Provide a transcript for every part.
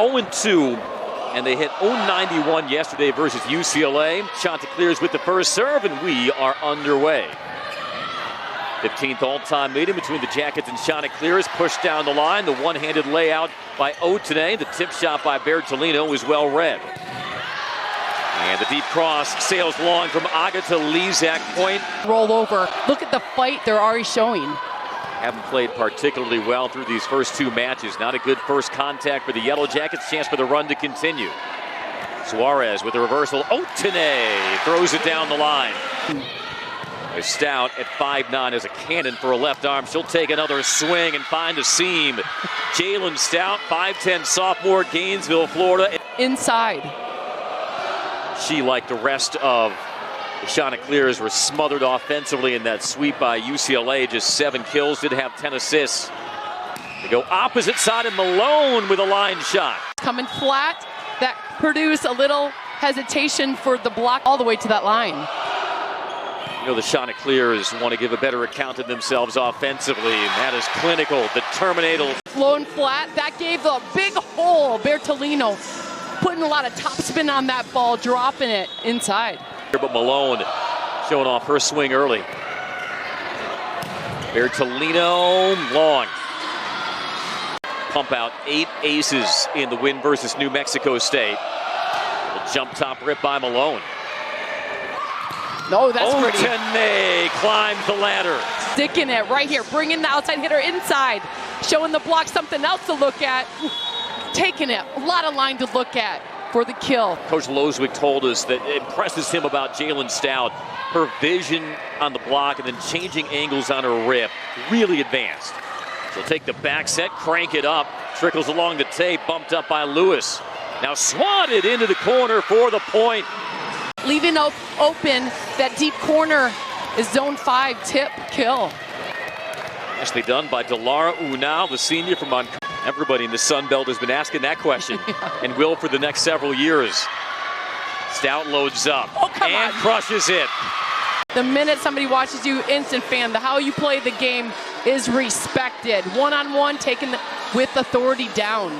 0-2, and they hit 0-91 yesterday versus UCLA. Chanticleers with the first serve, and we are underway. 15th all-time meeting between the Jackets and Chanticleers. Pushed down the line. The one-handed layout by Otene. The tip shot by Bertolino was well read. And the deep cross sails long from Aga to Lezak point. Roll over. Look at the fight they're already showing. Haven't played particularly well through these first two matches. Not a good first contact for the Yellow Jackets. Chance for the run to continue. Suarez with the reversal. Otene throws it down the line. Stout at 5'9" as a cannon for a left arm. She'll take another swing and find a seam. Jalen Stout, 5'10" sophomore, Gainesville, Florida. Inside. She, like the rest of the Chanticleers, were smothered offensively in that sweep by UCLA. Just 7 kills, did have 10 assists. They go opposite side, and Malone with a line shot. Coming flat, that produced a little hesitation for the block all the way to that line. You know, the Chanticleers want to give a better account of themselves offensively, and that is clinical, the Terminator. Flowing flat, that gave a big hole. Bertolino putting a lot of topspin on that ball, dropping it inside. But Malone showing off her swing early. Bertolino, long. Pump out 8 aces in the win versus New Mexico State. The jump top rip by Malone. No, that's pretty. Otene climbs the ladder. Sticking it right here, bringing the outside hitter inside, showing the block something else to look at. Taking it, a lot of line to look at for the kill. Coach Loswick told us that it impresses him about Jalen Stout. Her vision on the block and then changing angles on her rip, really advanced. She'll take the back set, crank it up, trickles along the tape, bumped up by Lewis. Now swatted into the corner for the point. Leaving open that deep corner is zone 5 tip kill. Nicely done by Delara Unal, the senior from Montgomery. Everybody in the Sun Belt has been asking that question and will for the next several years. Stout loads up and crushes it. The minute somebody watches you, instant fan, how you play the game is respected. One-on-one, taken with authority down.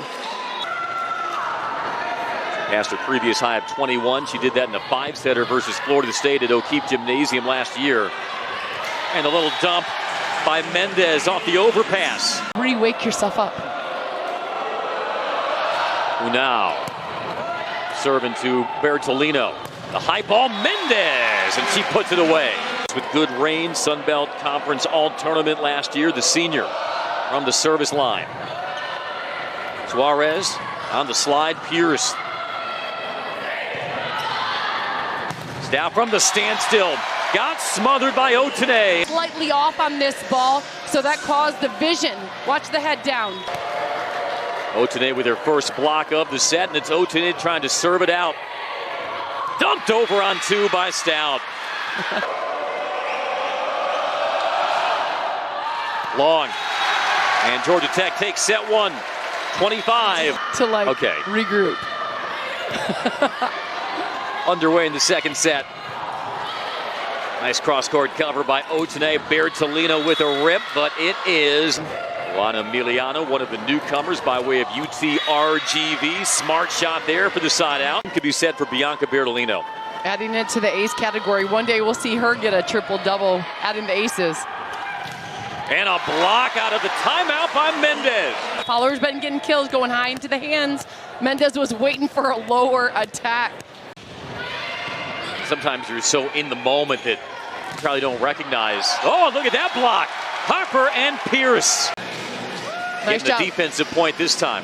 Past her previous high of 21. She did that in a 5-setter versus Florida State at O'Keefe Gymnasium last year. And a little dump by Mendez off the overpass. Re-wake yourself up. Unal serving to Bertolino. The high ball, Mendez, and she puts it away. With good range, Sun Belt Conference All-Tournament last year, the senior from the service line. Suarez on the slide, Pierce. Stout from the standstill. Got smothered by Otene. Slightly off on this ball, so that caused the vision. Watch the head down. Otene with her first block of the set, and it's Otene trying to serve it out. Dumped over on 2 by Stout. Long. And Georgia Tech takes set 1. 25. To regroup. Underway in the second set. Nice cross-court cover by Otene. Bertolino with a rip, but it is Juan Emiliano, one of the newcomers by way of UTRGV. Smart shot there for the side out. Could be said for Bianca Bertolino. Adding it to the ace category. One day we'll see her get a triple-double, adding the aces. And a block out of the timeout by Mendez. Fowler's been getting kills, going high into the hands. Mendez was waiting for a lower attack. Sometimes you're so in the moment that you probably don't recognize. Oh, look at that block. Harper and Pierce. Nice Getting job. The defensive point this time.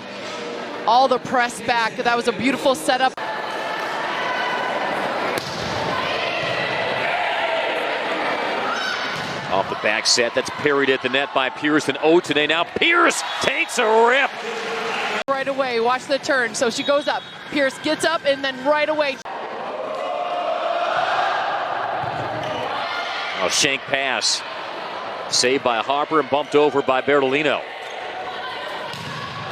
All the press back. That was a beautiful setup. Off the back set, that's parried at the net by Pierce and Otene. Now Pierce takes a rip. Right away, watch the turn. So she goes up. Pierce gets up and then right away. A shank pass. Saved by Harper and bumped over by Bertolino.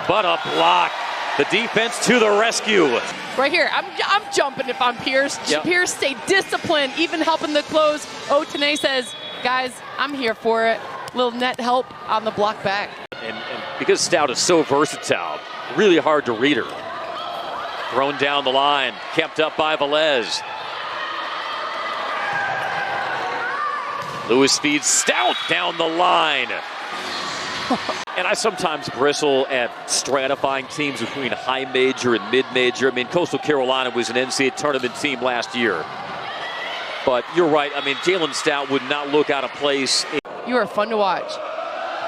But a block. The defense to the rescue. Right here, I'm jumping if I'm Pierce. Yep. Pierce stayed disciplined, even helping the close. Otene says, guys, I'm here for it. Little net help on the block back. And because Stout is so versatile, really hard to read her. Thrown down the line, kept up by Velez. Lewis feeds Stout down the line. And I sometimes bristle at stratifying teams between high major and mid major. I mean, Coastal Carolina was an NCAA tournament team last year. But you're right. I mean, Jalen Stout would not look out of place. You are fun to watch.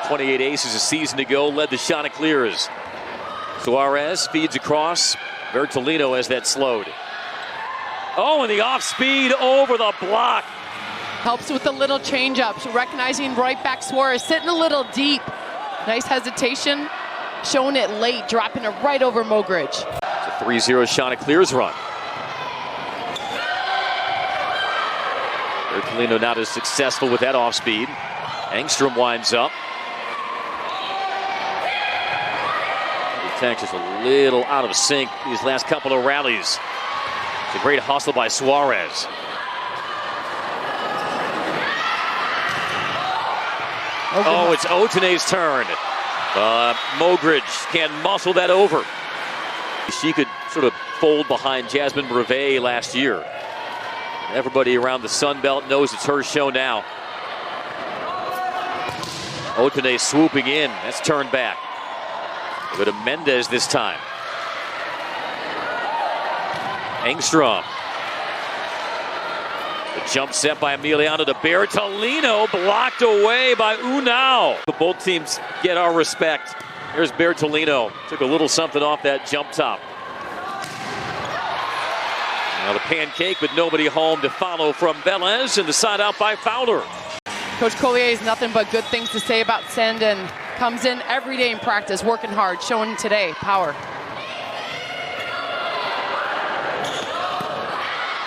28 aces a season ago, led the Chanticleers. Suarez feeds across. Bertolino has that slowed. Oh, and the off speed over the block. Helps with the little change-ups. Recognizing right back Suarez, sitting a little deep. Nice hesitation, showing it late, dropping it right over Mogridge. It's a 3-0 Chanticleers run. Bertolino not as successful with that off speed. Engstrom winds up. The tank is a little out of sync these last couple of rallies. It's a great hustle by Suarez. Oh, it's Otane's turn. Mogridge can muscle that over. She could sort of fold behind Jasmine Brevet last year. Everybody around the Sun Belt knows it's her show now. Otane swooping in. That's turned back. Go to Mendez this time. Engstrom. The jump set by Emiliano to Bertolino, blocked away by Unao. Both teams get our respect. Here's Bertolino. Took a little something off that jump top. Now the pancake, but nobody home to follow from Velez, and the side out by Fowler. Coach Collier has nothing but good things to say about Sandin. Comes in every day in practice, working hard, showing today power.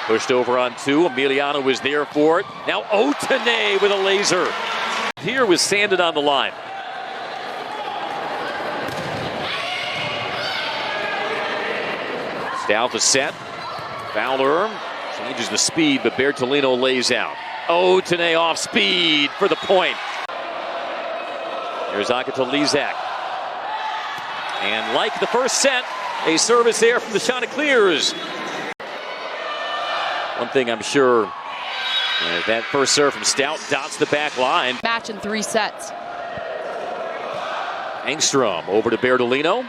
Pushed over on two. Emiliano was there for it. Now Otane with a laser. Here with Sandin on the line. Stout to set. Fowler changes the speed, but Bertolino lays out. Otane off speed for the point. Here's Akito Lizak. And like the first set, a service there from the Chanticleers. One thing I'm sure, that first serve from Stout dots the back line. Match in 3 sets. Engstrom over to Bertolino.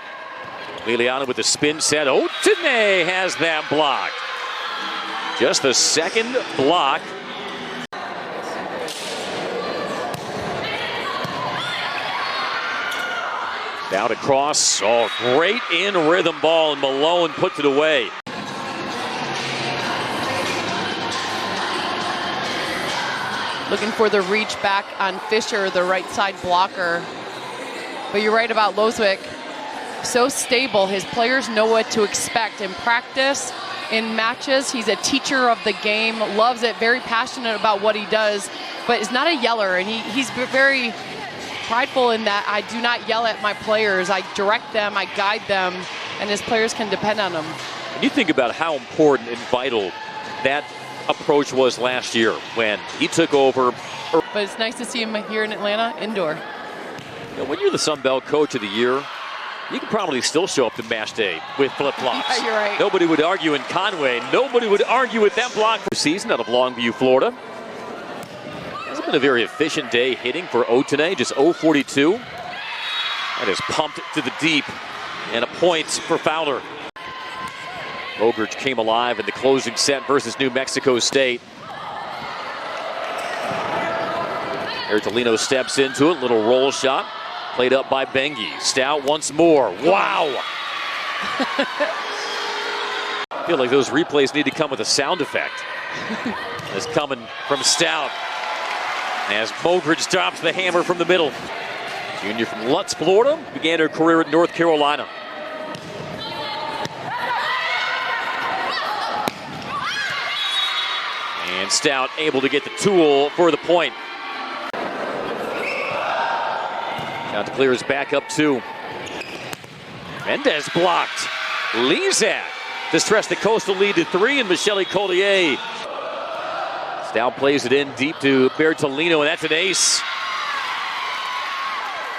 Emiliano with the spin set. Otane has that blocked. Just the second block. Down across. Oh, great in rhythm ball, and Malone puts it away. Looking for the reach back on Fisher, the right side blocker. But you're right about Loswick. So stable. His players know what to expect in practice, in matches. He's a teacher of the game, loves it, very passionate about what he does, but is not a yeller. And he's very prideful in that. I do not yell at my players. I direct them, I guide them, and his players can depend on him. And you think about how important and vital that approach was last year when he took over. But it's nice to see him here in Atlanta, indoor. You know, when you're the Sun Belt Coach of the Year, you can probably still show up to match day with flip-flops. Yeah, you're right. Nobody would argue in Conway. Nobody would argue with that block for the season out of Longview, Florida. Hasn't been a very efficient day hitting for Otane, just 0-42. That is pumped to the deep, and a point for Fowler. Mogridge came alive in the closing set versus New Mexico State. Bertolino steps into it, little roll shot. Played up by Bengi. Stout once more. Wow! I feel like those replays need to come with a sound effect. It's coming from Stout as Mogridge drops the hammer from the middle. Junior from Lutz, Florida, began her career at North Carolina. And Stout able to get the tool for the point. Chanticleers back up 2. Mendez blocked. Lizak to stretch the Coastal lead to 3, and Michele Collier. Stout plays it in deep to Bertolino, and that's an ace.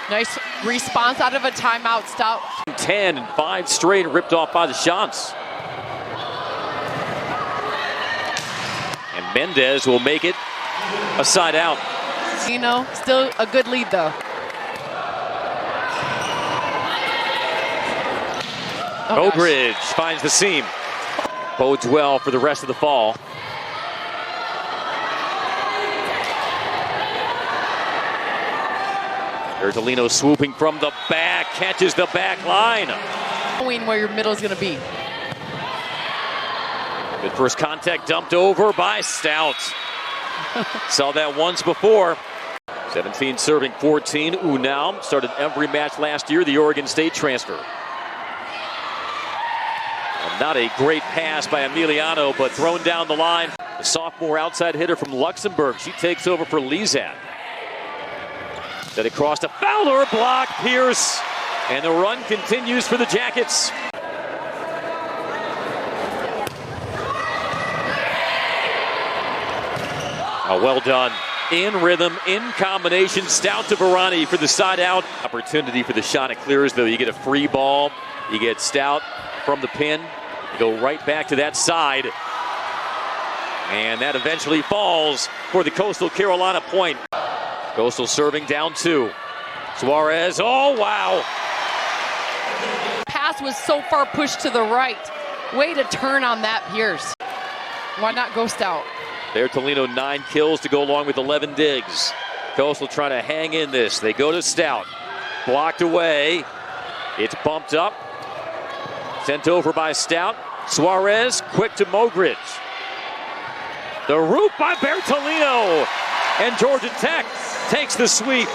Nice response out of a timeout. Stout. 10 and 5 straight ripped off by the Chants. Mendez will make it a side out. You know, still a good lead though. Oh, Mogridge finds the seam. Bodes well for the rest of the fall. There's Alino swooping from the back, catches the back line. Knowing where your middle is going to be. Good first contact, dumped over by Stout. Saw that once before. 17 serving 14. Unam started every match last year, the Oregon State transfer. And not a great pass by Emiliano, but thrown down the line. The sophomore outside hitter from Luxembourg. She takes over for Lezat. Set across to Fowler, block Pierce. And the run continues for the Jackets. Oh, well done. In rhythm, in combination. Stout to Varani for the side out. Opportunity for the shot. It clears, though. You get a free ball. You get Stout from the pin. You go right back to that side. And that eventually falls for the Coastal Carolina point. Coastal serving down 2. Suarez. Oh, wow. Pass was so far pushed to the right. Way to turn on that, Pierce. Why not go Stout? There, Tolino 9 kills to go along with 11 digs. Coastal trying to hang in this. They go to Stout. Blocked away. It's bumped up. Sent over by Stout. Suarez, quick to Mogridge. The root by Bertolino. And Georgia Tech takes the sweep.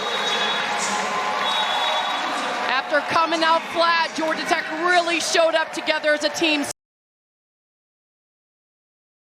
After coming out flat, Georgia Tech really showed up together as a team.